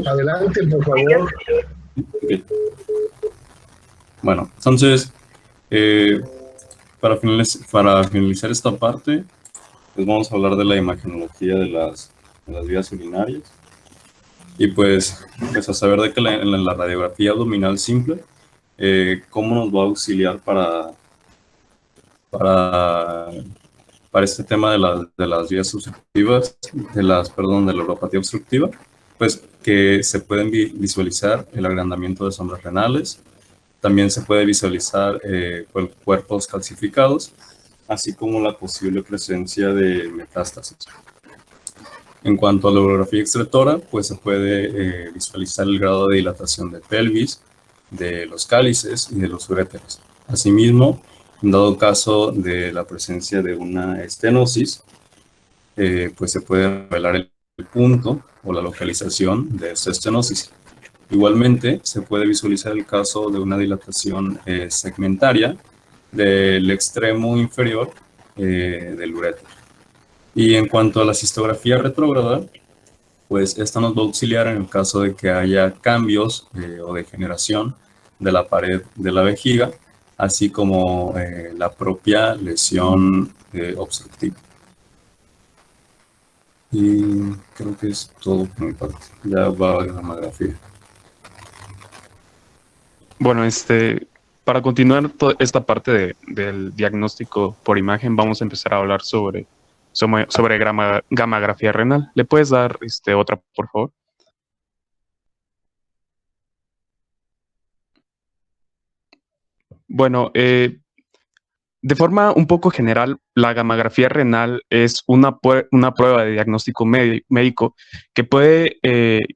Adelante, por favor. Okay. Bueno, entonces, para finalizar esta parte, pues vamos a hablar de la imagenología de las vías urinarias. Y pues a saber de que en la radiografía abdominal simple, cómo nos va a auxiliar para este tema de las vías obstructivas, de la uropatía obstructiva, pues que se pueden visualizar el agrandamiento de sombras renales, también se puede visualizar cuerpos calcificados, así como la posible presencia de metástasis. En cuanto a la urografía excretora, pues se puede visualizar el grado de dilatación de pelvis, de los cálices y de los uréteros. Asimismo, en dado caso de la presencia de una estenosis, pues se puede revelar el punto o la localización de esta estenosis. Igualmente, se puede visualizar el caso de una dilatación segmentaria del extremo inferior del urétero. Y en cuanto a la cistografía retrógrada, pues esta nos va a auxiliar en el caso de que haya cambios o degeneración de la pared de la vejiga, así como la propia lesión obstructiva. Y creo que es todo por mi parte. Ya va a la gamografía. Bueno, para continuar toda esta parte del diagnóstico por imagen, vamos a empezar a hablar sobre gamografía renal. ¿Le puedes dar otra, por favor? Bueno, de forma un poco general, la gamografía renal es una prueba de diagnóstico médico que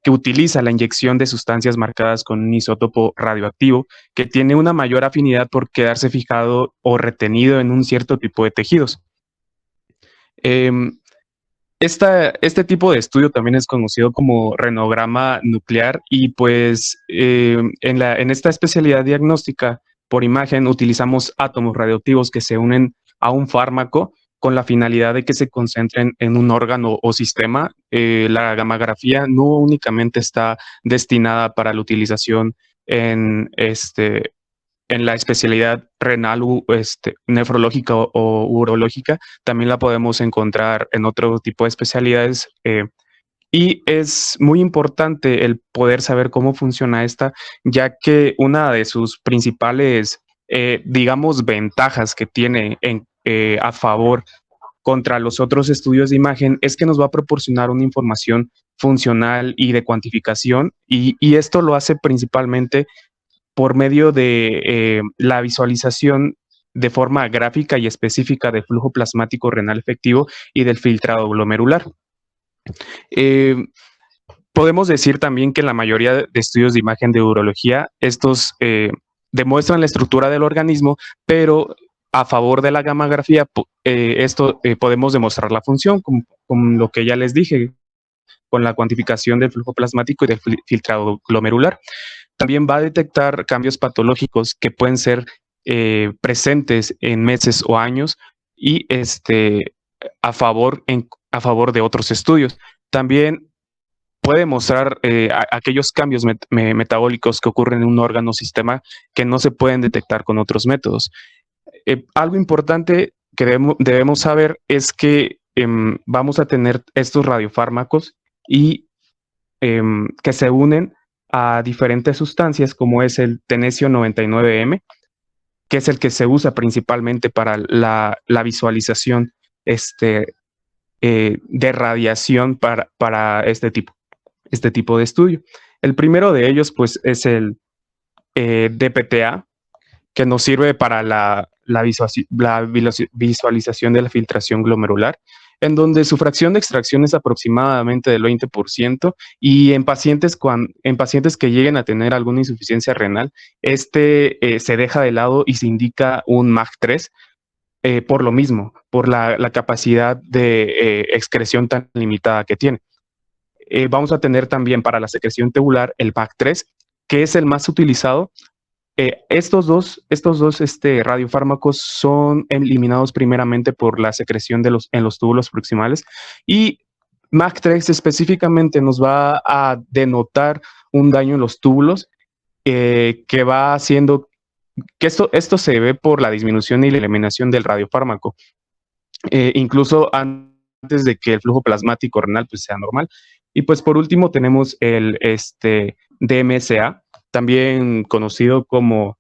utiliza la inyección de sustancias marcadas con un isótopo radioactivo que tiene una mayor afinidad por quedarse fijado o retenido en un cierto tipo de tejidos. Este tipo de estudio también es conocido como renograma nuclear y pues en esta especialidad diagnóstica por imagen utilizamos átomos radioactivos que se unen a un fármaco con la finalidad de que se concentren en un órgano o sistema. La gamografía no únicamente está destinada para la utilización en la especialidad renal, nefrológica o urológica, también la podemos encontrar en otro tipo de especialidades. Y es muy importante el poder saber cómo funciona esta, ya que una de sus principales, digamos, ventajas que tiene a favor contra los otros estudios de imagen es que nos va a proporcionar una información funcional y de cuantificación, y esto lo hace principalmente por medio de la visualización de forma gráfica y específica del flujo plasmático renal efectivo y del filtrado glomerular. Podemos decir también que la mayoría de estudios de imagen de urología, estos demuestran la estructura del organismo, pero a favor de la gamografía, podemos demostrar la función, con lo que ya les dije, con la cuantificación del flujo plasmático y del filtrado glomerular. También va a detectar cambios patológicos que pueden ser presentes en meses o años y a favor de otros estudios. También puede mostrar aquellos cambios metabólicos que ocurren en un órgano o sistema que no se pueden detectar con otros métodos. Algo importante que debemos saber es que vamos a tener estos radiofármacos y que se unen a diferentes sustancias como es el tenesio 99M, que es el que se usa principalmente para la visualización de radiación para este tipo de estudio. El primero de ellos pues es el DPTA, que nos sirve para la visualización de la filtración glomerular, en donde su fracción de extracción es aproximadamente del 20%, y en pacientes que lleguen a tener alguna insuficiencia renal, se deja de lado y se indica un MAG3, por lo mismo, por la capacidad de excreción tan limitada que tiene. Vamos a tener también para la secreción tubular el MAG3, que es el más utilizado. Estos dos radiofármacos son eliminados primeramente por la secreción en los túbulos proximales, y MAC3 específicamente nos va a denotar un daño en los túbulos que va haciendo que esto se ve por la disminución y la eliminación del radiofármaco, incluso antes de que el flujo plasmático renal pues, sea normal. Y pues por último tenemos el DMSA, también conocido como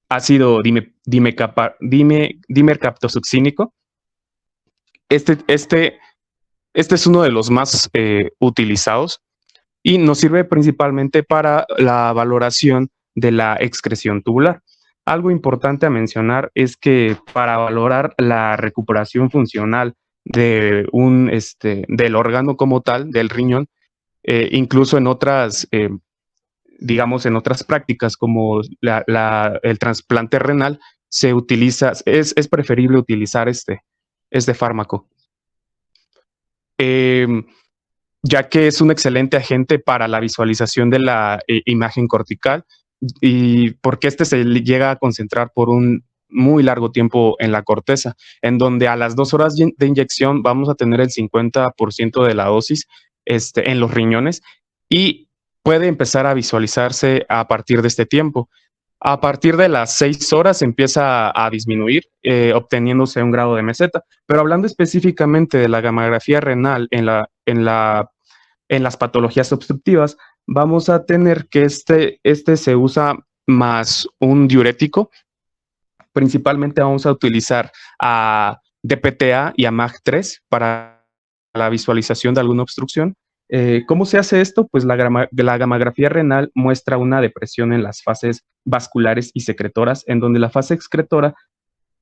ácido dimercaptosuccínico. Este es uno de los más utilizados y nos sirve principalmente para la valoración de la excreción tubular. Algo importante a mencionar es que para valorar la recuperación funcional de del órgano como tal, del riñón, incluso en otras, digamos, en otras prácticas como el trasplante renal, es preferible utilizar este fármaco. Ya que es un excelente agente para la visualización de la imagen cortical y porque se llega a concentrar por un muy largo tiempo en la corteza, en donde a las 2 horas de inyección vamos a tener el 50% de la dosis en los riñones y puede empezar a visualizarse a partir de este tiempo. A partir de las 6 horas empieza a disminuir, obteniéndose un grado de meseta. Pero hablando específicamente de la gamografía renal en las patologías obstructivas, vamos a tener que este se usa más un diurético. Principalmente vamos a utilizar a DPTA y a MAG3 para la visualización de alguna obstrucción. ¿Cómo se hace esto? Pues la gamografía renal muestra una depresión en las fases vasculares y secretoras, en donde la fase excretora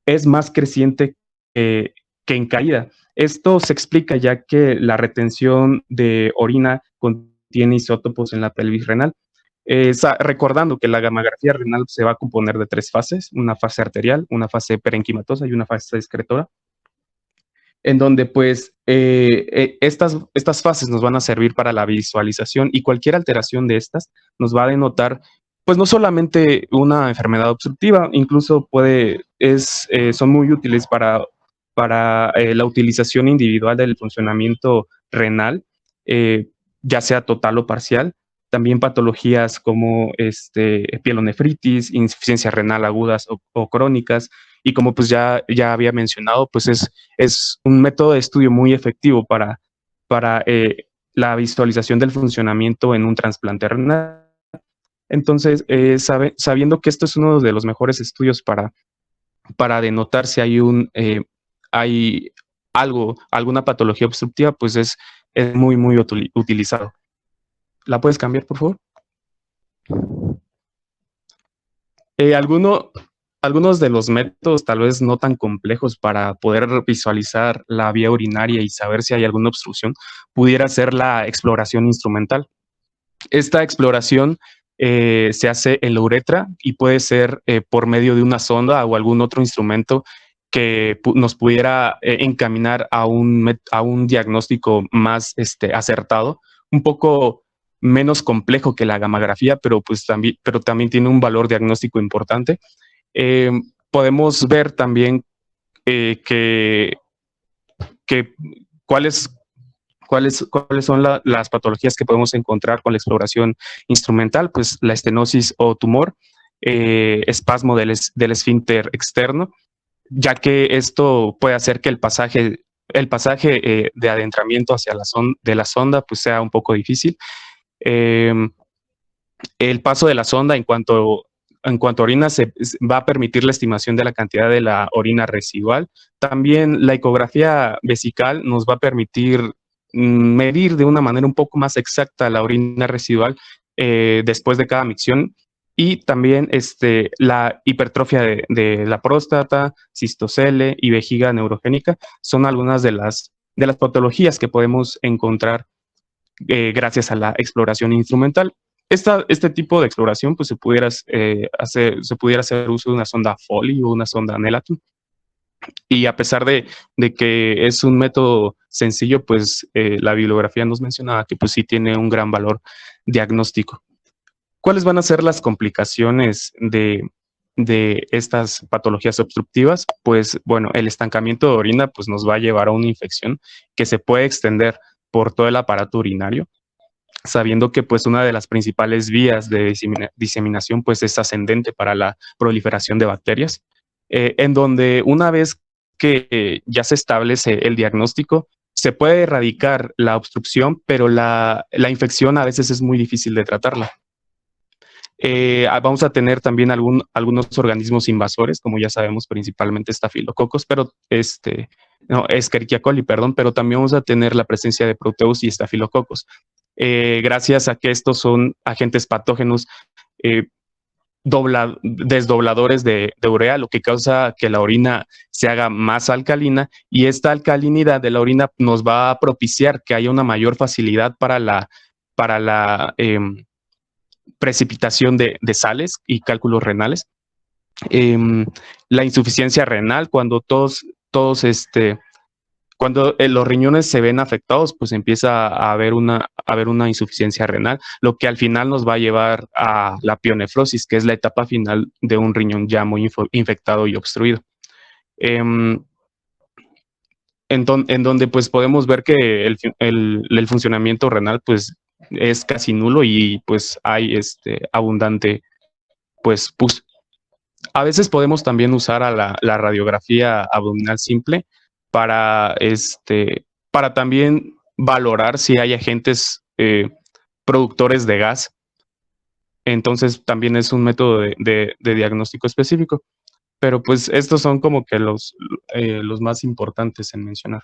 es más creciente que en caída. Esto se explica ya que la retención de orina contiene isótopos en la pelvis renal. Recordando que la gamografía renal se va a componer de 3 fases, una fase arterial, una fase parenquimatosa y una fase excretora, en donde pues estas fases nos van a servir para la visualización y cualquier alteración de estas nos va a denotar pues no solamente una enfermedad obstructiva, incluso son muy útiles para la utilización individual del funcionamiento renal, ya sea total o parcial. También patologías como pielonefritis, insuficiencia renal agudas o crónicas, y como pues ya había mencionado, pues es un método de estudio muy efectivo para la visualización del funcionamiento en un trasplante renal. Entonces, sabiendo que esto es uno de los mejores estudios para denotar si hay alguna patología obstructiva, pues es muy, muy utilizado. ¿La puedes cambiar, por favor? Algunos de los métodos tal vez no tan complejos para poder visualizar la vía urinaria y saber si hay alguna obstrucción pudiera ser la exploración instrumental. Esta exploración se hace en la uretra y puede ser por medio de una sonda o algún otro instrumento que nos pudiera encaminar a un diagnóstico más acertado, un poco menos complejo que la gamografía, pero también tiene un valor diagnóstico importante. Podemos ver también cuáles son las patologías que podemos encontrar con la exploración instrumental, pues la estenosis o tumor, espasmo del esfínter externo, ya que esto puede hacer que el pasaje de adentramiento hacia la sonda pues sea un poco difícil. El paso de la sonda en cuanto a orina va a permitir la estimación de la cantidad de la orina residual. También la ecografía vesical nos va a permitir medir de una manera un poco más exacta la orina residual después de cada micción. Y también la hipertrofia de la próstata, cistocele y vejiga neurogénica son algunas de las patologías que podemos encontrar gracias a la exploración instrumental. Este tipo de exploración pues se pudiera hacer uso de una sonda Foley o una sonda Nelaton. Y a pesar de que es un método sencillo, pues la bibliografía nos mencionaba que pues sí tiene un gran valor diagnóstico. ¿Cuáles van a ser las complicaciones de estas patologías obstructivas? Pues bueno, el estancamiento de orina pues nos va a llevar a una infección que se puede extender por todo el aparato urinario, sabiendo que pues una de las principales vías de diseminación pues es ascendente para la proliferación de bacterias, en donde una vez que ya se establece el diagnóstico, se puede erradicar la obstrucción, pero la infección a veces es muy difícil de tratarla. Vamos a tener también algunos organismos invasores, como ya sabemos, principalmente estafilococos, pero no, Escherichia coli, perdón, pero también vamos a tener la presencia de proteus y estafilococos. Gracias a que estos son agentes patógenos eh, desdobladores de urea, lo que causa que la orina se haga más alcalina, y esta alcalinidad de la orina nos va a propiciar que haya una mayor facilidad para la precipitación de sales y cálculos renales. La insuficiencia renal, cuando cuando los riñones se ven afectados, pues empieza a haber una insuficiencia renal, lo que al final nos va a llevar a la pionefrosis, que es la etapa final de un riñón ya muy infectado y obstruido. En donde pues podemos ver que el funcionamiento renal pues es casi nulo y pues hay abundante pues pus. A veces podemos también usar a la radiografía abdominal simple para, para también valorar si hay agentes productores de gas. Entonces también es un método de diagnóstico específico. Pero pues estos son como que los más importantes en mencionar.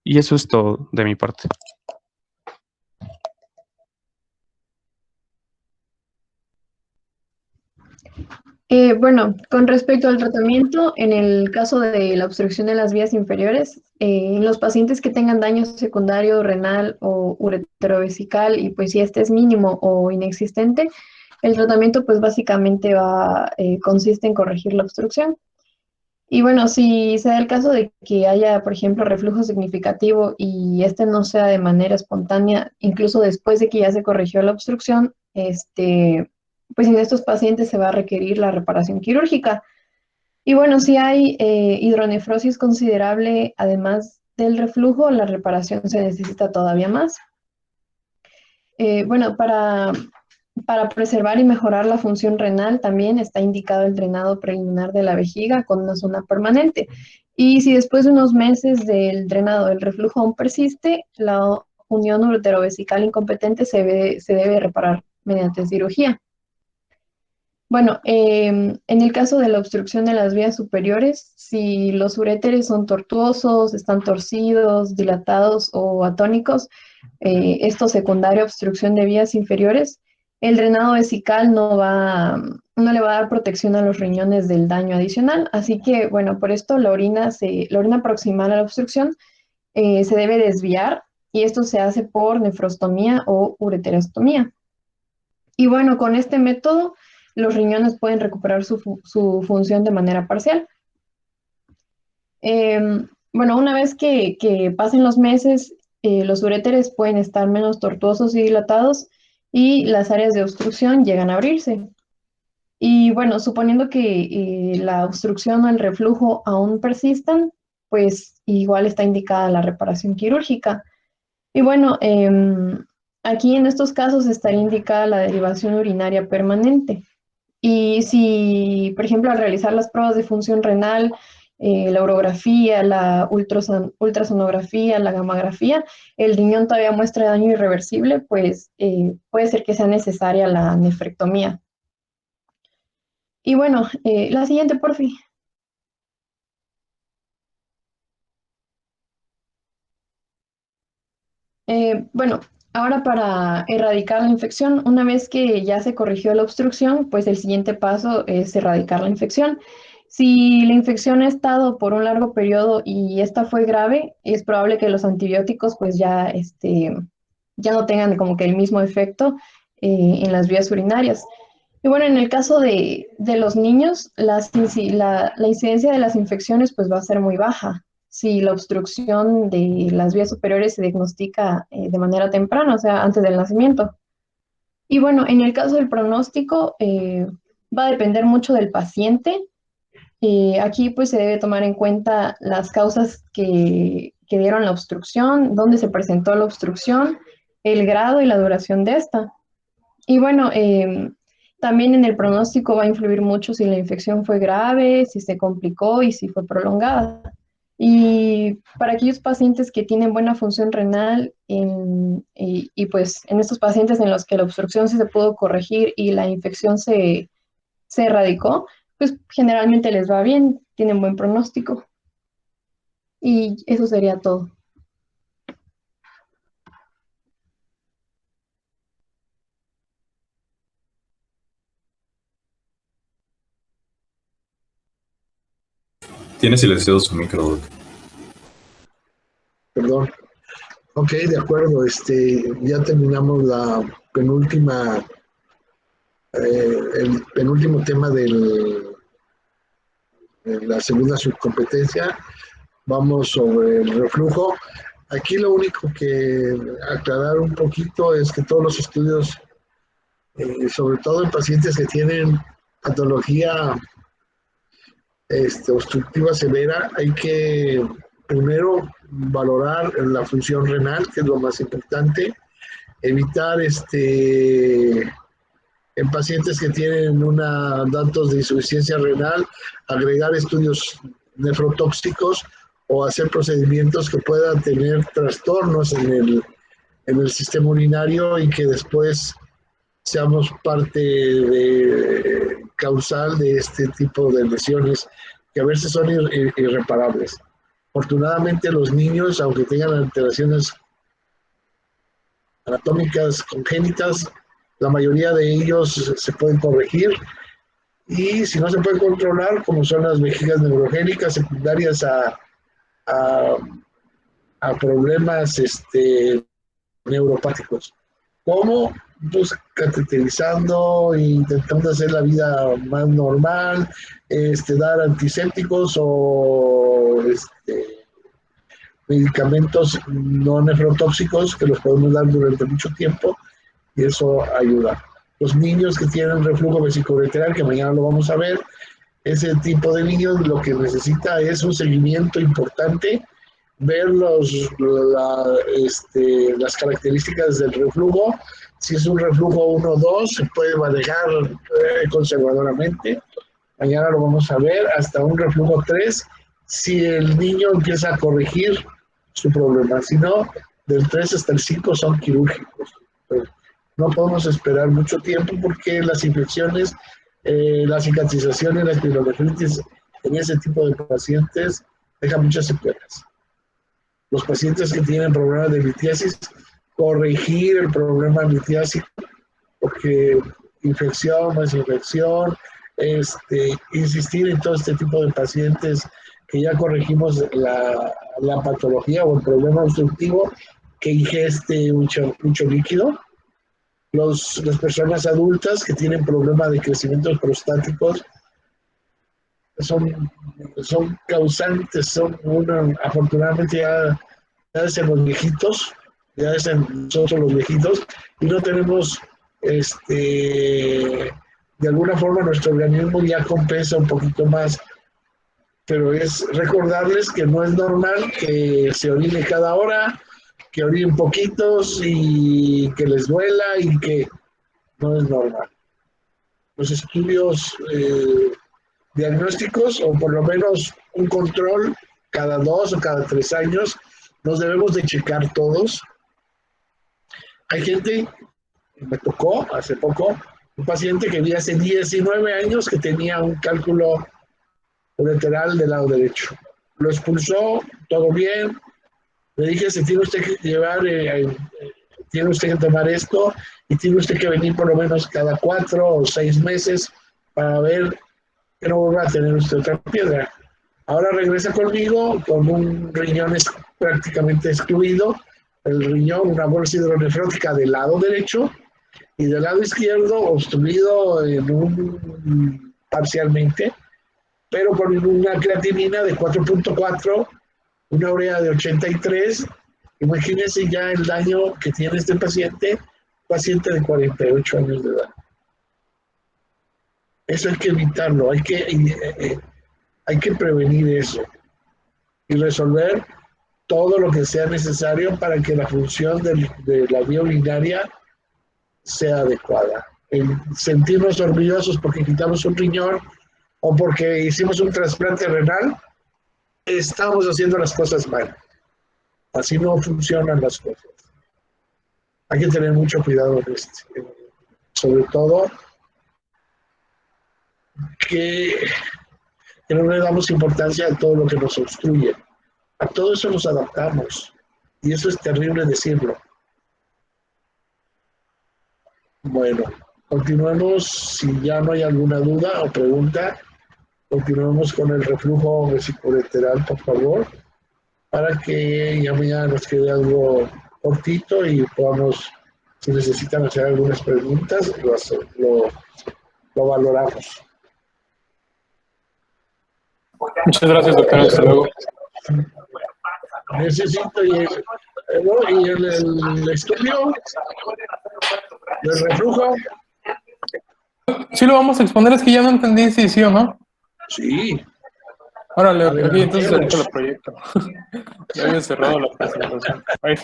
Y eso es todo de mi parte. Bueno, con respecto al tratamiento, en el caso de la obstrucción de las vías inferiores, en los pacientes que tengan daño secundario renal o ureterovesical y pues si este es mínimo o inexistente, el tratamiento pues básicamente consiste en corregir la obstrucción. Y bueno, si se da el caso de que haya, por ejemplo, reflujo significativo y este no sea de manera espontánea, incluso después de que ya se corrigió la obstrucción, pues en estos pacientes se va a requerir la reparación quirúrgica. Y bueno, si hay hidronefrosis considerable, además del reflujo, la reparación se necesita todavía más. Bueno, para preservar y mejorar la función renal también está indicado el drenado preliminar de la vejiga con una zona permanente. Y si después de unos meses del drenado el reflujo aún persiste, la unión ureterovesical incompetente se debe reparar mediante cirugía. Bueno, en el caso de la obstrucción de las vías superiores, si los uréteres son tortuosos, están torcidos, dilatados o atónicos, esto secundaria obstrucción de vías inferiores, el drenado vesical no le va a dar protección a los riñones del daño adicional. Así que, bueno, por esto la orina proximal a la obstrucción se debe desviar y esto se hace por nefrostomía o ureterostomía. Y bueno, con este método los riñones pueden recuperar su función de manera parcial. Bueno, una vez que pasen los meses, los uréteres pueden estar menos tortuosos y dilatados y las áreas de obstrucción llegan a abrirse. Y bueno, suponiendo que la obstrucción o el reflujo aún persistan, pues igual está indicada la reparación quirúrgica. Y bueno, aquí en estos casos estaría indicada la derivación urinaria permanente. Y si, por ejemplo, al realizar las pruebas de función renal, la urografía, la ultrasonografía, la gamografía, el riñón todavía muestra daño irreversible, pues puede ser que sea necesaria la nefrectomía. Y bueno, la siguiente, por fin. Bueno, ahora para erradicar la infección, una vez que ya se corrigió la obstrucción, pues el siguiente paso es erradicar la infección. Si la infección ha estado por un largo periodo y esta fue grave, es probable que los antibióticos pues ya no tengan como que el mismo efecto en las vías urinarias. Y bueno, en el caso de los niños, la incidencia de las infecciones pues va a ser muy baja si la obstrucción de las vías superiores se diagnostica de manera temprana, o sea, antes del nacimiento. Y bueno, en el caso del pronóstico, va a depender mucho del paciente. Aquí pues se debe tomar en cuenta las causas que que dieron la obstrucción, dónde se presentó la obstrucción, el grado y la duración de esta. Y bueno, también en el pronóstico va a influir mucho si la infección fue grave, si se complicó y si fue prolongada. Y para aquellos pacientes que tienen buena función renal y pues en estos pacientes en los que la obstrucción sí se pudo corregir y la infección se erradicó, pues generalmente les va bien, tienen buen pronóstico. Y eso sería todo. Tiene silenciado su micro, Doc. Perdón. Ok, de acuerdo. Ya terminamos la penúltima, el penúltimo tema de la segunda subcompetencia. Vamos sobre el reflujo. Aquí lo único que aclarar un poquito es que todos los estudios, sobre todo en pacientes que tienen patología obstructiva severa, hay que primero valorar la función renal, que es lo más importante, evitar en pacientes que tienen datos de insuficiencia renal, agregar estudios nefrotóxicos o hacer procedimientos que puedan tener trastornos en el sistema urinario y que después seamos causal de este tipo de lesiones que a veces son irreparables. Afortunadamente los niños, aunque tengan alteraciones anatómicas congénitas, la mayoría de ellos se pueden corregir y si no se pueden controlar, como son las vejigas neurogénicas secundarias a, a problemas neuropáticos, como pues cateterizando e intentando hacer la vida más normal, dar antisépticos o medicamentos no nefrotóxicos que los podemos dar durante mucho tiempo y eso ayuda. Los niños que tienen reflujo vesicoureteral, que mañana lo vamos a ver, ese tipo de niños lo que necesita es un seguimiento importante, ver las características del reflujo. Si es un reflujo 1 o 2, se puede manejar conservadoramente. Mañana lo vamos a ver, hasta un reflujo 3, si el niño empieza a corregir su problema. Si no, del 3 hasta el 5 son quirúrgicos. No podemos esperar mucho tiempo porque las infecciones, la cicatrización y la espirulonefritis en ese tipo de pacientes dejan muchas secuelas. Los pacientes que tienen problemas de litiasis, corregir el problema litiásico, porque infección más infección, insistir en todo este tipo de pacientes que ya corregimos la patología o el problema obstructivo, que ingeste mucho líquido. Las personas adultas que tienen problemas de crecimientos prostáticos son causantes, afortunadamente ya es en los viejitos, ya es en nosotros los viejitos, y no tenemos, de alguna forma nuestro organismo ya compensa un poquito más, pero es recordarles que no es normal que se orine cada hora, que orinen poquitos y que les duela y que no es normal. Los estudios diagnósticos, o por lo menos un control cada 2 o cada 3 años, nos debemos de checar todos. Hay gente, me tocó hace poco, un paciente que vi hace 19 años que tenía un cálculo ureteral del lado derecho. Lo expulsó, todo bien. Le dije, se tiene usted que llevar, tiene usted que tomar esto y tiene usted que venir por lo menos cada 4 o 6 meses para ver que no vuelva a tener usted otra piedra. Ahora regresa conmigo con un riñón prácticamente excluido, el riñón, una bolsa hidronefrótica del lado derecho y del lado izquierdo obstruido parcialmente, pero con una creatinina de 4.4, una urea de 83. Imagínense ya el daño que tiene este paciente de 48 años de edad. Eso hay que evitarlo, hay que prevenir eso y resolver todo lo que sea necesario para que la función de la vía urinaria sea adecuada. El sentirnos orgullosos porque quitamos un riñón o porque hicimos un trasplante renal, estamos haciendo las cosas mal. Así no funcionan las cosas. Hay que tener mucho cuidado en sobre todo que no le damos importancia a todo lo que nos obstruye. A todo eso nos adaptamos. Y eso es terrible decirlo. Bueno, continuemos. Si ya no hay alguna duda o pregunta, continuemos con el reflujo vesicoureteral, por favor, para que ya mañana nos quede algo cortito y podamos, si necesitan hacer algunas preguntas, lo valoramos. Muchas gracias, doctor. Hasta luego. Necesito y el estudio del reflujo. Sí lo vamos a exponer, es que ya no entendí si sí o no. Sí. Órale, ok, Adelantemos. entonces ahorita lo proyecto. Ya había cerrado la presentación. Ay,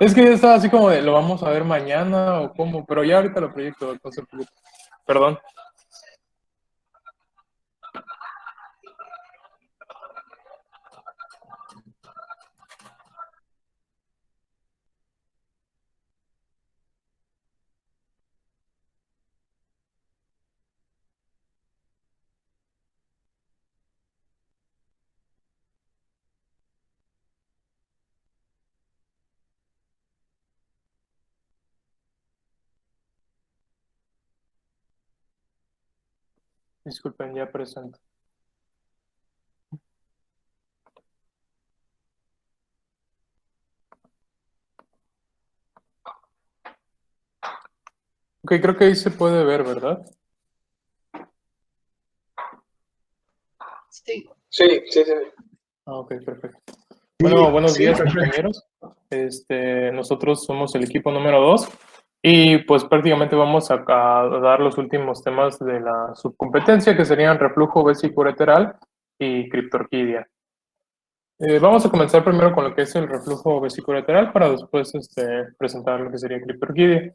es que ya estaba así como de, ¿lo vamos a ver mañana o cómo? Pero ya ahorita lo proyecto, entonces, perdón. Disculpen, ya presento. Ok, creo que ahí se puede ver, ¿verdad? Sí. Sí, sí, sí. Ah, ok, perfecto. Bueno, buenos Sí, días, perfecto. compañeros. Nosotros somos el equipo número 2 y pues prácticamente vamos a dar los últimos temas de la subcompetencia que serían reflujo vesicoureteral y criptorquidia. Vamos a comenzar primero con lo que es el reflujo vesicoureteral para después presentar lo que sería criptorquidia.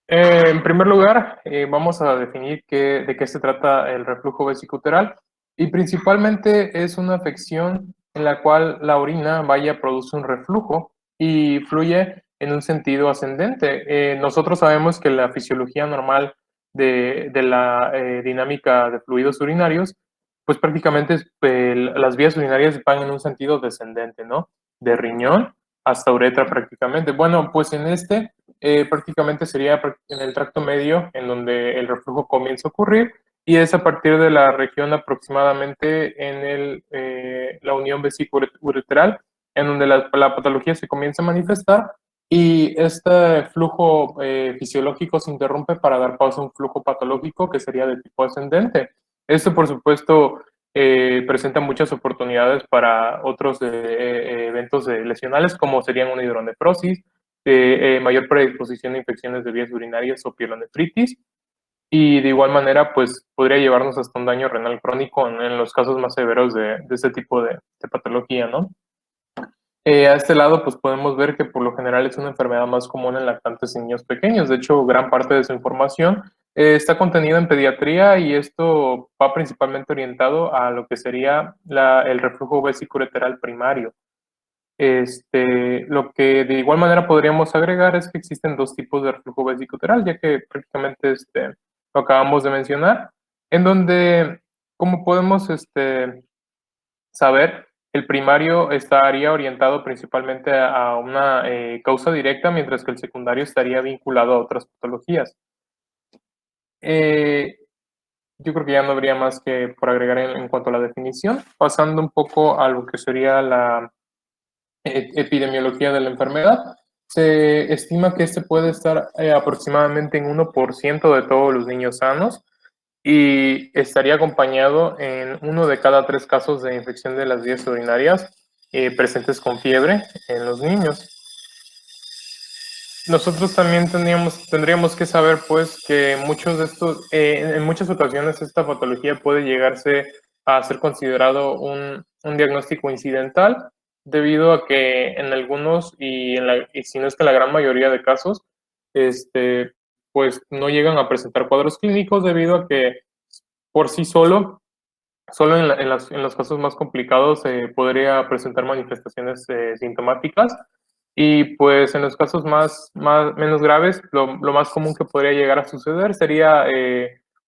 En primer lugar, vamos a definir de qué se trata el reflujo vesicoureteral y principalmente es una afección en la cual la orina produce un reflujo y fluye en un sentido ascendente. Nosotros sabemos que la fisiología normal de la dinámica de fluidos urinarios, pues prácticamente las vías urinarias van en un sentido descendente, ¿no? De riñón hasta uretra prácticamente. Bueno, pues prácticamente sería en el tracto medio en donde el reflujo comienza a ocurrir y es a partir de la región aproximadamente en la unión vesicoureteral en donde la patología se comienza a manifestar y este flujo fisiológico se interrumpe para dar paso a un flujo patológico que sería de tipo ascendente. Esto, por supuesto, presenta muchas oportunidades para otros eventos lesionales como serían una hidronefrosis, mayor predisposición a infecciones de vías urinarias o pielonefritis y de igual manera pues podría llevarnos hasta un daño renal crónico en los casos más severos de este tipo de patología, ¿no? A este lado pues podemos ver que por lo general es una enfermedad más común en lactantes y niños pequeños. De hecho, gran parte de su información está contenida en pediatría y esto va principalmente orientado a lo que sería el reflujo vesicoureteral primario. Lo que de igual manera podríamos agregar es que existen dos tipos de reflujo vesicoureteral, ya que prácticamente lo acabamos de mencionar, en donde, como podemos saber, el primario estaría orientado principalmente a una causa directa, mientras que el secundario estaría vinculado a otras patologías. Yo creo que ya no habría más que por agregar en cuanto a la definición, pasando un poco a lo que sería la epidemiología de la enfermedad. Se estima que puede estar aproximadamente en 1% de todos los niños sanos y estaría acompañado en 1 de cada 3 casos de infección de las vías urinarias presentes con fiebre en los niños. Nosotros también tendríamos que saber pues que muchos de estos, en muchas ocasiones esta patología puede llegarse a ser considerado un diagnóstico incidental debido a que en algunos, y si no es que en la gran mayoría de casos, pues no llegan a presentar cuadros clínicos debido a que por sí solo en los casos más complicados podría presentar manifestaciones sintomáticas, y pues en los casos menos graves, lo más común que podría llegar a suceder sería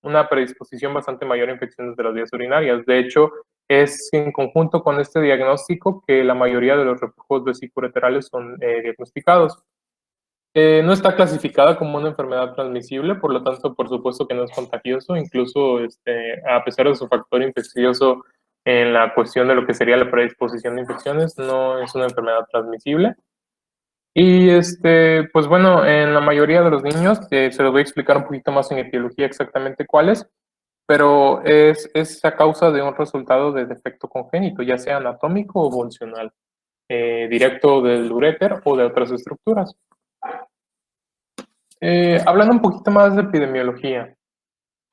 una predisposición bastante mayor a infecciones de las vías urinarias. De hecho, es en conjunto con este diagnóstico que la mayoría de los reflujos vesicoureterales son diagnosticados. No está clasificada como una enfermedad transmisible, por lo tanto, por supuesto que no es contagioso, incluso a pesar de su factor infeccioso en la cuestión de lo que sería la predisposición de infecciones, no es una enfermedad transmisible. Y pues bueno, en la mayoría de los niños, se los voy a explicar un poquito más en etiología exactamente cuáles, pero es a causa de un resultado de defecto congénito, ya sea anatómico o funcional, directo del uréter o de otras estructuras. Hablando un poquito más de epidemiología,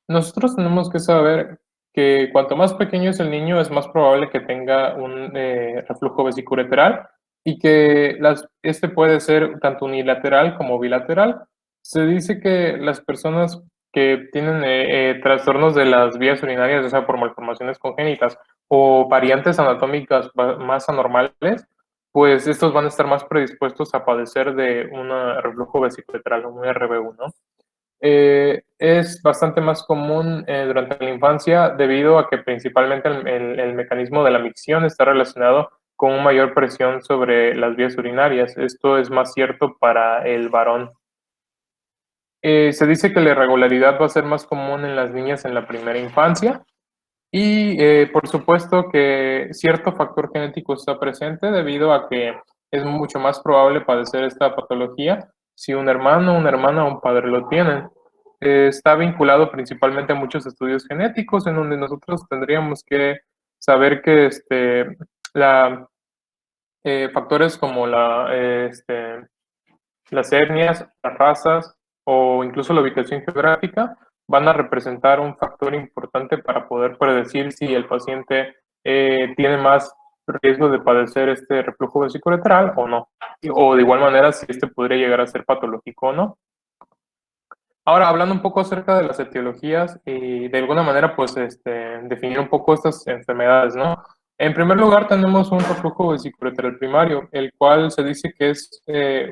nosotros tenemos que saber que cuanto más pequeño es el niño, es más probable que tenga un reflujo vesicoureteral, y que este puede ser tanto unilateral como bilateral. Se dice que las personas que tienen trastornos de las vías urinarias, ya sea por malformaciones congénitas o variantes anatómicas más anormales, pues estos van a estar más predispuestos a padecer de un reflujo vesicoureteral, un RV1. Es bastante más común durante la infancia debido a que principalmente el mecanismo de la micción está relacionado con una mayor presión sobre las vías urinarias. Esto es más cierto para el varón. Se dice que la irregularidad va a ser más común en las niñas en la primera infancia, y por supuesto que cierto factor genético está presente debido a que es mucho más probable padecer esta patología si un hermano, una hermana o un padre lo tienen. Está vinculado principalmente a muchos estudios genéticos en donde nosotros tendríamos que saber que factores como las etnias, las razas o incluso la ubicación geográfica van a representar un factor importante para poder predecir si el paciente tiene más riesgo de padecer este reflujo vesicoureteral o no, o de igual manera si podría llegar a ser patológico o no. Ahora, hablando un poco acerca de las etiologías y de alguna manera, pues, definir un poco estas enfermedades, ¿no? En primer lugar, tenemos un reflujo vesicoureteral primario, el cual se dice que es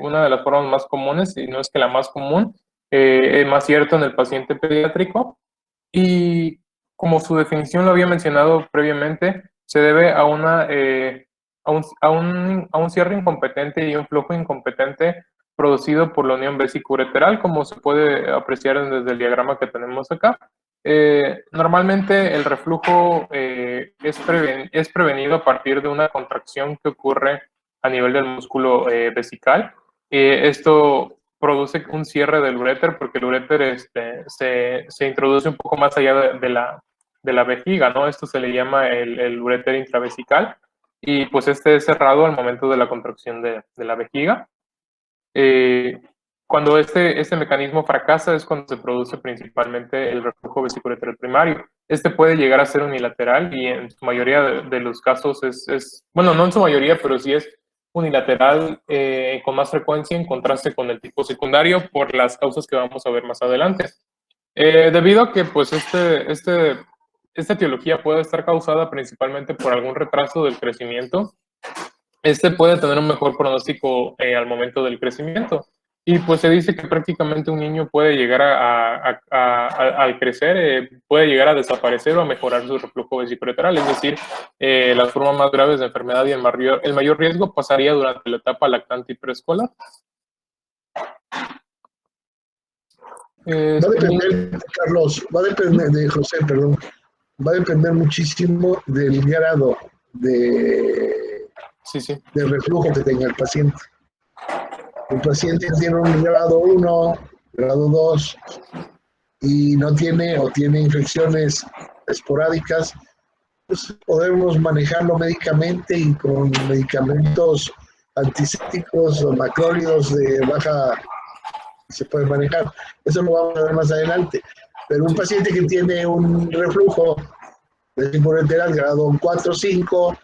una de las formas más comunes, y no es que la más común, es más cierto en el paciente pediátrico, y como su definición lo había mencionado previamente, se debe a un cierre incompetente y un flujo incompetente producido por la unión vesicoureteral, como se puede apreciar desde el diagrama que tenemos acá. Normalmente el reflujo es prevenido a partir de una contracción que ocurre a nivel del músculo vesical. Esto produce un cierre del uréter porque el uréter se introduce un poco más allá de la vejiga, ¿no? Esto se le llama el uréter intravesical, y pues es cerrado al momento de la contracción de la vejiga. Cuando este mecanismo fracasa es cuando se produce principalmente el reflujo vesicoureteral primario. Puede llegar a ser unilateral, y en su mayoría de los casos bueno, no en su mayoría, pero sí es unilateral con más frecuencia en contraste con el tipo secundario por las causas que vamos a ver más adelante. Debido a que pues esta etiología puede estar causada principalmente por algún retraso del crecimiento, puede tener un mejor pronóstico al momento del crecimiento. Y pues se dice que prácticamente un niño puede llegar al crecer, puede llegar a desaparecer o a mejorar su reflujo vesicoureteral, es decir, las formas más graves de enfermedad y el mayor riesgo pasaría durante la etapa lactante y preescolar. Va a depender, Carlos, va a depender de José, perdón, va a depender muchísimo del grado de reflujo que tenga el paciente. El paciente tiene un grado 1, grado 2 y no tiene o tiene infecciones esporádicas, pues podemos manejarlo médicamente y con medicamentos antisépticos o macrólidos de baja se puede manejar. Eso lo vamos a ver más adelante. Pero un paciente que tiene un reflujo vesicoureteral grado 4 o 5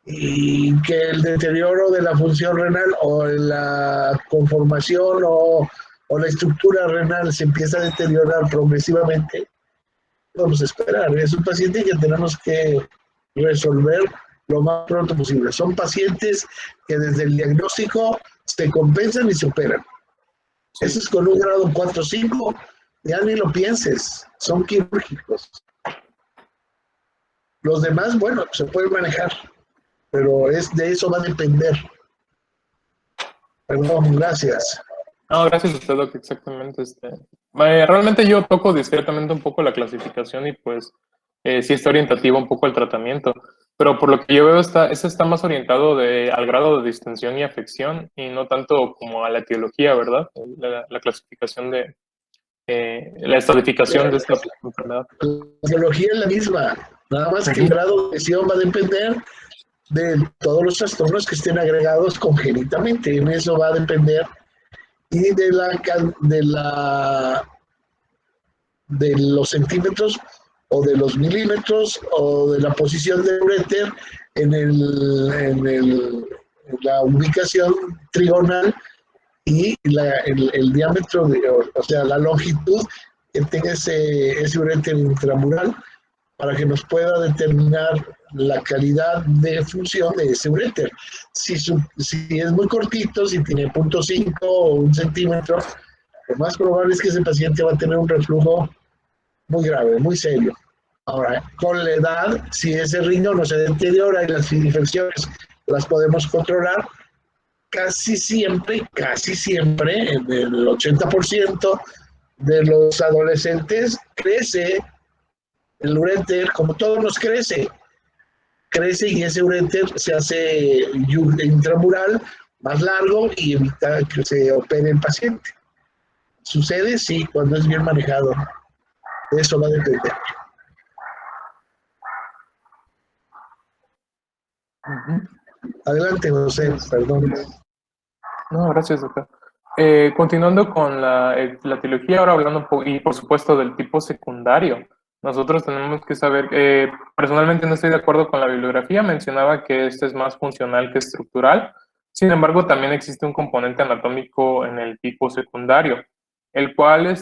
y que el deterioro de la función renal o la conformación o la estructura renal se empieza a deteriorar progresivamente, vamos a esperar. Es un paciente que tenemos que resolver lo más pronto posible. Son pacientes que desde el diagnóstico se compensan y se operan. Sí. Eso es con un grado 4 o 5, ya ni lo pienses, son quirúrgicos. Los demás, bueno, se pueden manejar, pero de eso va a depender. Perdón, gracias. No, gracias a usted, Doc, exactamente. Realmente yo toco discretamente un poco la clasificación y pues sí está orientativo un poco al tratamiento, pero por lo que yo veo ese está más orientado al grado de distensión y afección y no tanto como a la etiología, ¿verdad? La clasificación la estratificación de esta enfermedad. La biología es la misma, nada más que el grado de lesión va a depender de todos los trastornos que estén agregados congénitamente. En eso va a depender y de los centímetros o de los milímetros o de la posición del uréter en la ubicación trigonal y el diámetro, o sea, la longitud que tenga ese uréter intramural para que nos pueda determinar la calidad de función de ese uréter. Si es muy cortito, si tiene 0.5 o 1 centímetro, lo más probable es que ese paciente va a tener un reflujo muy grave, muy serio. Ahora, con la edad, si ese riñón no se deteriora y las infecciones las podemos controlar, casi siempre, en el 80% de los adolescentes crece el uréter, como todos nos crece y ese uréter se hace intramural, más largo y evita que se opere el paciente. Sucede, sí, cuando es bien manejado. De eso va a depender. Adelante, José, perdón. No, gracias, doctor. Continuando con la etiología, ahora hablando un poco, y por supuesto del tipo secundario, nosotros tenemos que saber, personalmente no estoy de acuerdo con la bibliografía, mencionaba que este es más funcional que estructural, sin embargo también existe un componente anatómico en el tipo secundario, el cual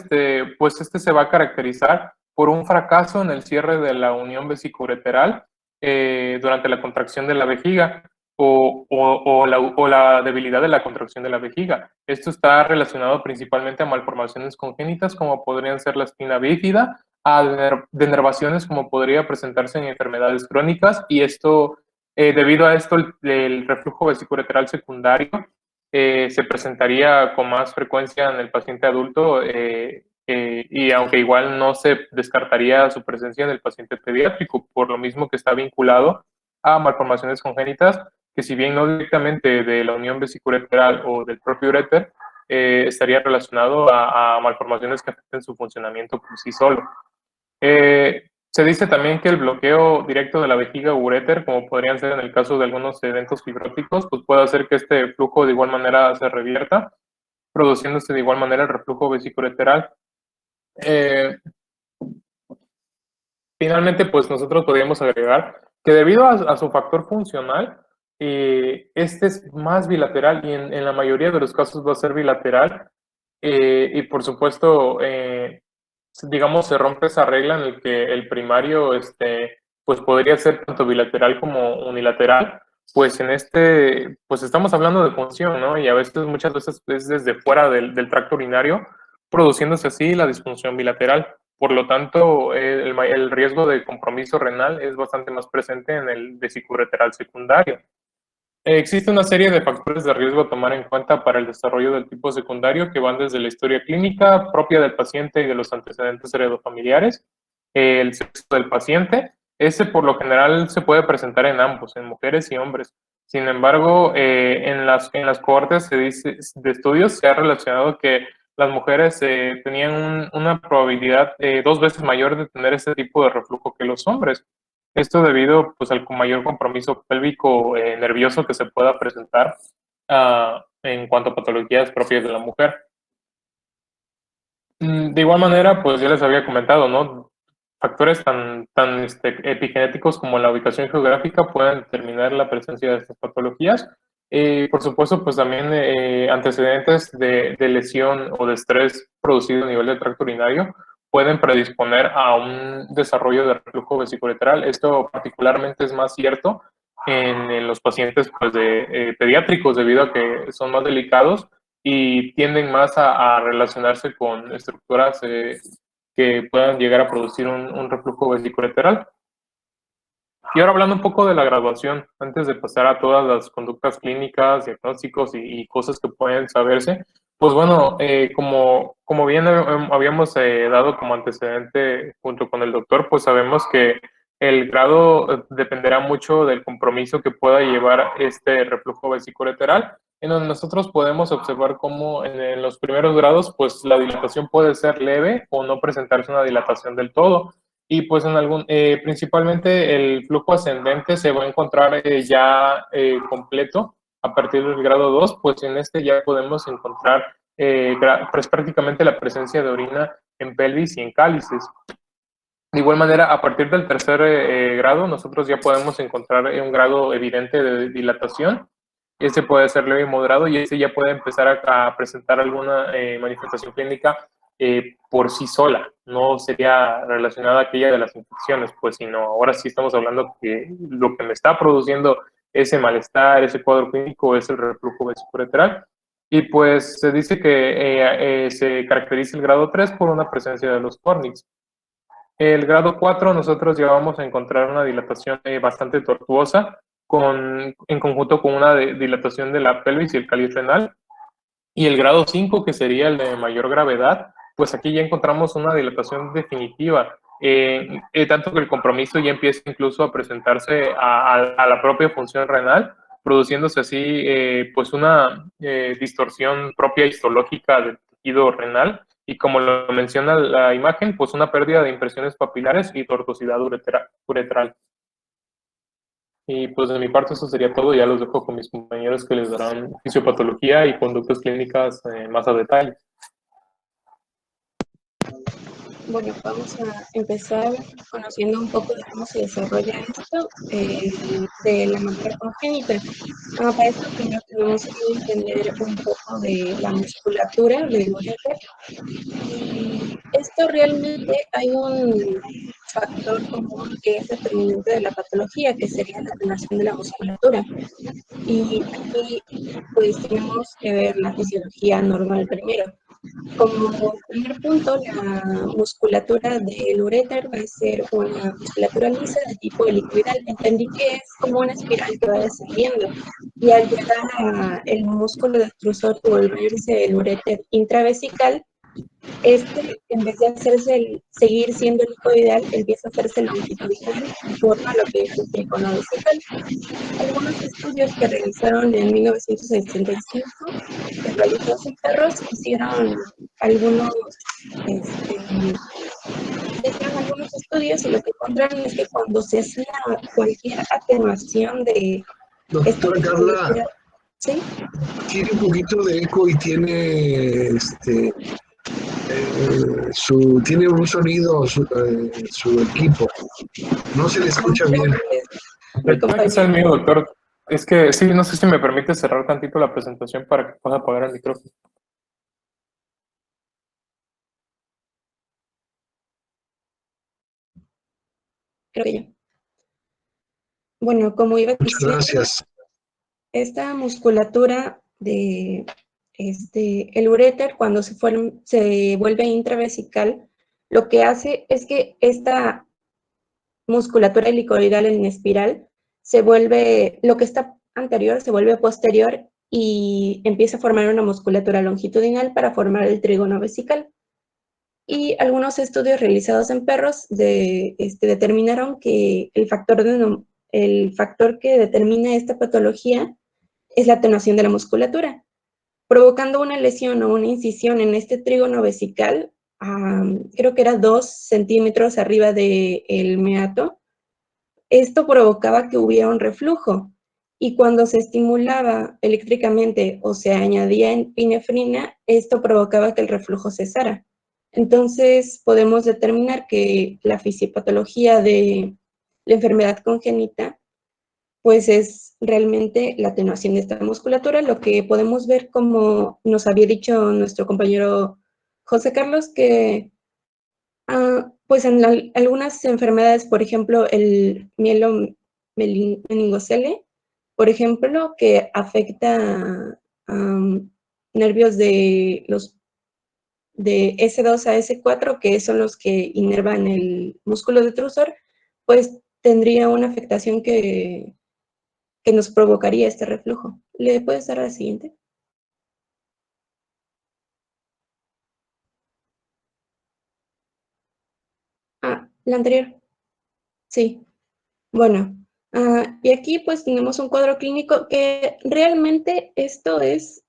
pues se va a caracterizar por un fracaso en el cierre de la unión vesicoureteral durante la contracción de la vejiga o la debilidad de la contracción de la vejiga. Esto está relacionado principalmente a malformaciones congénitas como podrían ser la espina bífida, a denervaciones como podría presentarse en enfermedades crónicas y debido a esto el reflujo vesicoureteral secundario se presentaría con más frecuencia en el paciente adulto y aunque igual no se descartaría su presencia en el paciente pediátrico, por lo mismo que está vinculado a malformaciones congénitas que si bien no directamente de la unión vesicoureteral o del propio uréter, estaría relacionado a malformaciones que afecten su funcionamiento por sí solo. Se dice también que el bloqueo directo de la vejiga u uréter, como podrían ser en el caso de algunos eventos fibróticos, pues puede hacer que este flujo de igual manera se revierta, produciéndose de igual manera el reflujo vesicoureteral. Finalmente, pues nosotros podríamos agregar que debido a su factor funcional, este es más bilateral y en la mayoría de los casos va a ser bilateral y por supuesto, digamos, se rompe esa regla en el que el primario pues podría ser tanto bilateral como unilateral, pues pues estamos hablando de función, ¿no? Y a veces, muchas veces es desde fuera del tracto urinario, produciéndose así la disfunción bilateral. Por lo tanto, el riesgo de compromiso renal es bastante más presente en el vesicoureteral secundario. Existe una serie de factores de riesgo a tomar en cuenta para el desarrollo del tipo secundario que van desde la historia clínica propia del paciente y de los antecedentes heredofamiliares, el sexo del paciente. Ese por lo general se puede presentar en ambos, en mujeres y hombres. Sin embargo, en las cohortes de estudios se ha relacionado que las mujeres tenían una probabilidad 2 veces mayor de tener este tipo de reflujo que los hombres. Esto debido pues, al mayor compromiso pélvico nervioso que se pueda presentar en cuanto a patologías propias de la mujer. De igual manera, pues ya les había comentado, ¿no? factores tan epigenéticos como la ubicación geográfica pueden determinar la presencia de estas patologías. Por supuesto, pues también antecedentes de lesión o de estrés producido a nivel del tracto urinario pueden predisponer a un desarrollo de reflujo vesicoureteral. Esto particularmente es más cierto en los pacientes pues, pediátricos, debido a que son más delicados y tienden más a relacionarse con estructuras que puedan llegar a producir un reflujo vesicoureteral. Y ahora hablando un poco de la graduación, antes de pasar a todas las conductas clínicas, diagnósticos y cosas que pueden saberse, pues bueno, como bien habíamos dado como antecedente junto con el doctor, pues sabemos que el grado dependerá mucho del compromiso que pueda llevar este reflujo vesicoureteral, en donde nosotros podemos observar cómo en los primeros grados, pues la dilatación puede ser leve o no presentarse una dilatación del todo. Y pues principalmente el flujo ascendente se va a encontrar ya completo a partir del grado 2, pues en este ya podemos encontrar pues prácticamente la presencia de orina en pelvis y en cálices. De igual manera, a partir del tercer grado, nosotros ya podemos encontrar un grado evidente de dilatación. Este puede ser leve y moderado y este ya puede empezar a presentar alguna manifestación clínica por sí sola. No sería relacionada a aquella de las infecciones, pues, sino ahora sí estamos hablando que lo que me está produciendo ese malestar, ese cuadro clínico, es el reflujo vesicoureteral. Y pues se dice que se caracteriza el grado 3 por una presencia de los fornix. El grado 4 nosotros ya vamos a encontrar una dilatación bastante tortuosa en conjunto con una dilatación de la pelvis y el cáliz renal. Y el grado 5, que sería el de mayor gravedad, pues aquí ya encontramos una dilatación definitiva, tanto que el compromiso ya empieza incluso a presentarse a la propia función renal, produciéndose así pues una distorsión propia histológica del tejido renal y, como lo menciona la imagen, pues una pérdida de impresiones papilares y tortuosidad uretral. Y pues de mi parte eso sería todo. Ya los dejo con mis compañeros que les darán fisiopatología y conductas clínicas más a detalle. Bueno, vamos a empezar conociendo un poco de cómo se desarrolla esto de la manera congénita. Para esto primero tenemos que entender un poco de la musculatura del uréter. Y esto realmente hay un factor común que es determinante de la patología, que sería la tenación de la musculatura. Y aquí pues tenemos que ver la fisiología normal primero. Como primer punto, la musculatura del uréter va a ser una musculatura lisa de tipo helicoidal. Entendí que es como una espiral que va descendiendo. Y al llegar al músculo destrusor y volverse el uréter intravesical, en vez de seguir siendo helicoidal, empieza a hacerse longitudinal y forma lo que es el tricono vesical. Algunos estudios que realizaron en 1965, realizados en perros, hicieron algunos estudios, y lo que encontraron es que cuando se hacía cualquier atenuación de... Doctora Carla, ¿sí? tiene un poquito de eco y tiene tiene un sonido su equipo. No se le escucha bien. Puede que sea el mío, doctor. Es que sí, no sé si me permite cerrar tantito la presentación para que pueda apagar el micrófono. Creo que yo. Bueno, como iba diciendo, gracias. Esta musculatura de el uréter, cuando se vuelve intravesical, lo que hace es que esta musculatura helicoidal en espiral lo que está anterior se vuelve posterior y empieza a formar una musculatura longitudinal para formar el trígono vesical. Y algunos estudios realizados en perros determinaron que el factor que determina esta patología es la atenuación de la musculatura, provocando una lesión o una incisión en este trígono vesical, creo que era 2 centímetros arriba del meato. Esto provocaba que hubiera un reflujo, y cuando se estimulaba eléctricamente o se añadía epinefrina, esto provocaba que el reflujo cesara. Entonces, podemos determinar que la fisiopatología de la enfermedad congénita, pues es realmente la atenuación de esta musculatura, lo que podemos ver, como nos había dicho nuestro compañero José Carlos, que pues en algunas enfermedades, por ejemplo, el meningocele, por ejemplo, que afecta nervios de los de S2 a S4, que son los que inervan el músculo detrusor, pues tendría una afectación que nos provocaría este reflujo. ¿Le puedes dar a la siguiente? La anterior. Sí. Bueno, y aquí pues tenemos un cuadro clínico que realmente esto es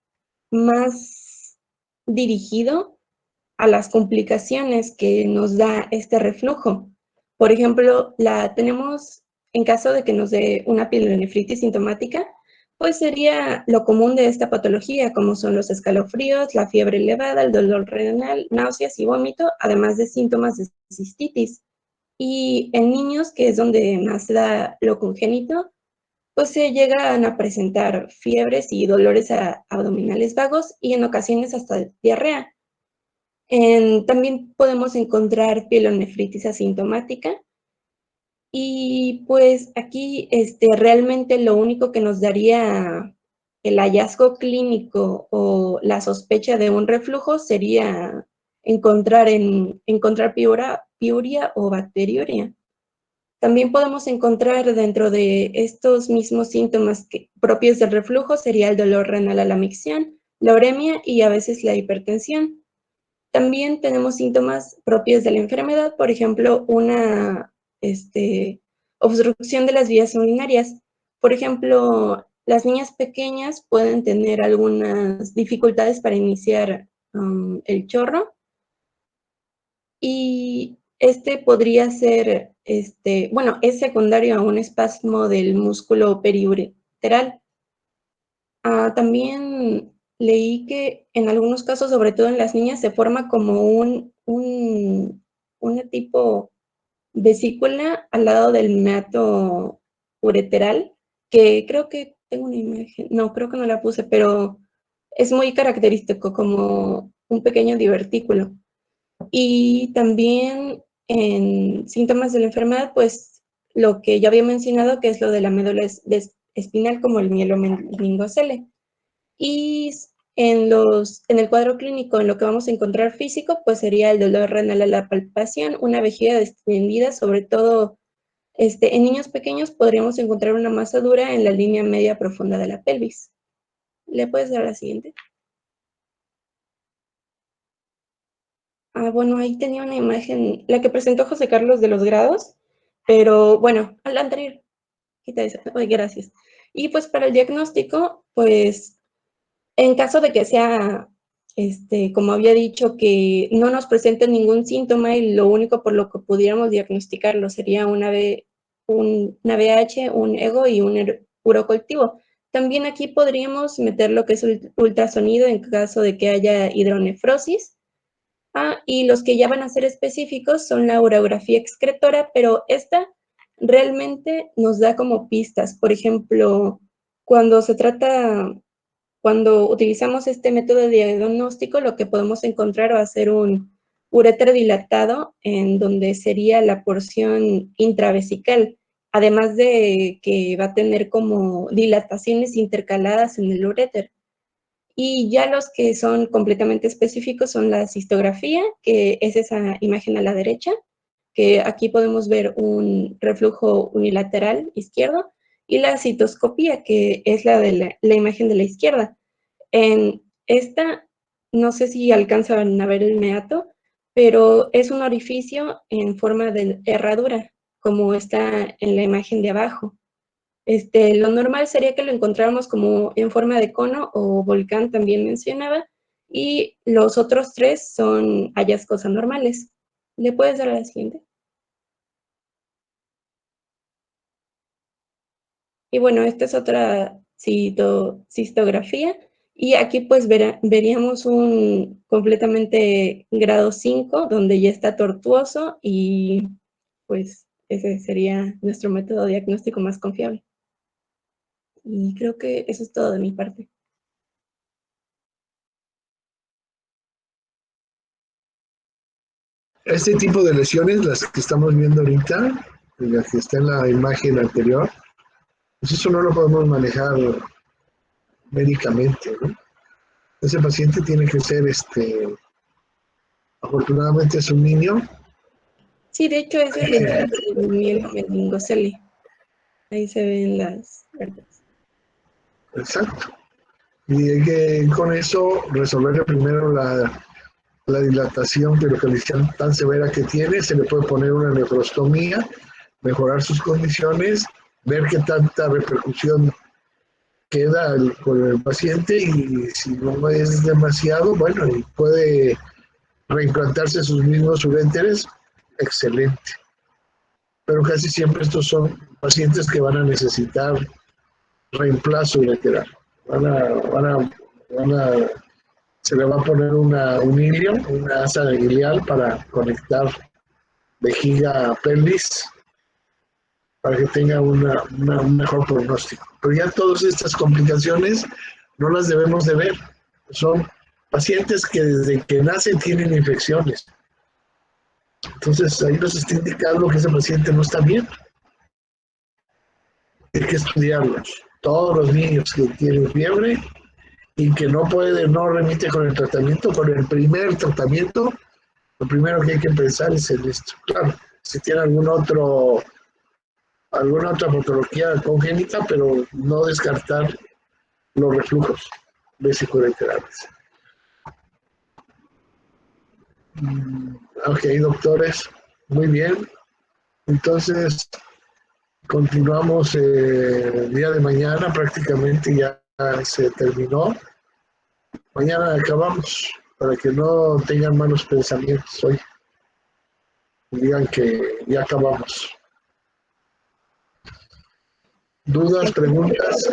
más dirigido a las complicaciones que nos da este reflujo. Por ejemplo, tenemos en caso de que nos dé una pielonefritis sintomática, pues sería lo común de esta patología, como son los escalofríos, la fiebre elevada, el dolor renal, náuseas y vómito, además de síntomas de cistitis. Y en niños, que es donde más se da lo congénito, pues se llegan a presentar fiebres y dolores abdominales vagos y en ocasiones hasta diarrea. También podemos encontrar pielonefritis asintomática y pues aquí realmente lo único que nos daría el hallazgo clínico o la sospecha de un reflujo sería encontrar piuria o bacteriuria. También podemos encontrar dentro de estos mismos síntomas propios del reflujo sería el dolor renal a la micción, la uremia y a veces la hipertensión. También tenemos síntomas propios de la enfermedad, por ejemplo, una obstrucción de las vías urinarias. Por ejemplo, las niñas pequeñas pueden tener algunas dificultades para iniciar el chorro y podría ser, bueno, es secundario a un espasmo del músculo periureteral. También leí que en algunos casos, sobre todo en las niñas, se forma como una tipo vesícula al lado del meato ureteral, que creo que tengo una imagen, no, creo que no la puse, pero es muy característico, como un pequeño divertículo. Y también en síntomas de la enfermedad, pues lo que ya había mencionado, que es lo de la médula espinal, como el mielomeningocele. Y en el cuadro clínico, en lo que vamos a encontrar físico, pues sería el dolor renal a la palpación, una vejiga distendida, sobre todo en niños pequeños podríamos encontrar una masa dura en la línea media profunda de la pelvis. ¿Le puedes dar la siguiente? Bueno, ahí tenía una imagen, la que presentó José Carlos de los grados, pero bueno, a la anterior. Quita esa. Ay, gracias. Y pues para el diagnóstico, pues en caso de que sea, como había dicho, que no nos presente ningún síntoma y lo único por lo que pudiéramos diagnosticarlo sería una VH, un ego y un urocultivo. También aquí podríamos meter lo que es el ultrasonido en caso de que haya hidronefrosis. Y los que ya van a ser específicos son la urografía excretora, pero esta realmente nos da como pistas. Por ejemplo, cuando se trata cuando utilizamos este método de diagnóstico, lo que podemos encontrar va a ser un uréter dilatado, en donde sería la porción intravesical, además de que va a tener como dilataciones intercaladas en el uréter. Y ya los que son completamente específicos son la cistografía, que es esa imagen a la derecha, que aquí podemos ver un reflujo unilateral izquierdo, y la citoscopía, que es la de la imagen de la izquierda. En esta, no sé si alcanzan a ver el meato, pero es un orificio en forma de herradura, como está en la imagen de abajo. Lo normal sería que lo encontráramos como en forma de cono o volcán, también mencionaba, y los otros tres son hallazgos anormales. ¿Le puedes dar a la siguiente? Y bueno, esta es otra cistografía Y aquí pues veríamos un completamente grado 5, donde ya está tortuoso y pues ese sería nuestro método diagnóstico más confiable. Y creo que eso es todo de mi parte. Este tipo de lesiones, las que estamos viendo ahorita, la que está en la imagen anterior, pues eso no lo podemos manejar médicamente, ¿no? Ese paciente tiene que ser, afortunadamente es un niño. Sí, de hecho ese es el mielomeningocele. Ahí se ven las verdes. Exacto. Y hay que con eso resolverle primero la dilatación pericardicial tan severa que tiene, se le puede poner una nefrostomía, mejorar sus condiciones, ver qué tanta repercusión queda con el paciente y si no es demasiado, bueno, y puede reimplantarse sus mismos uréteres, excelente. Pero casi siempre estos son pacientes que van a necesitar reemplazo ureteral. Se le va a poner un hilio, una asa ilial para conectar vejiga a pelvis para que tenga un mejor pronóstico. Pero ya todas estas complicaciones no las debemos de ver. Son pacientes que desde que nacen tienen infecciones. Entonces ahí nos está indicando que ese paciente no está bien. Hay que estudiarlos. Todos los niños que tienen fiebre y que no remite con el tratamiento, con el primer tratamiento, lo primero que hay que pensar es en esto. Claro, si tiene alguna otra patología congénita, pero no descartar los reflujos vesicoureterales. Ok, doctores, muy bien. Entonces, continuamos el día de mañana, prácticamente ya se terminó. Mañana acabamos, para que no tengan malos pensamientos hoy. Digan que ya acabamos. ¿Dudas, preguntas?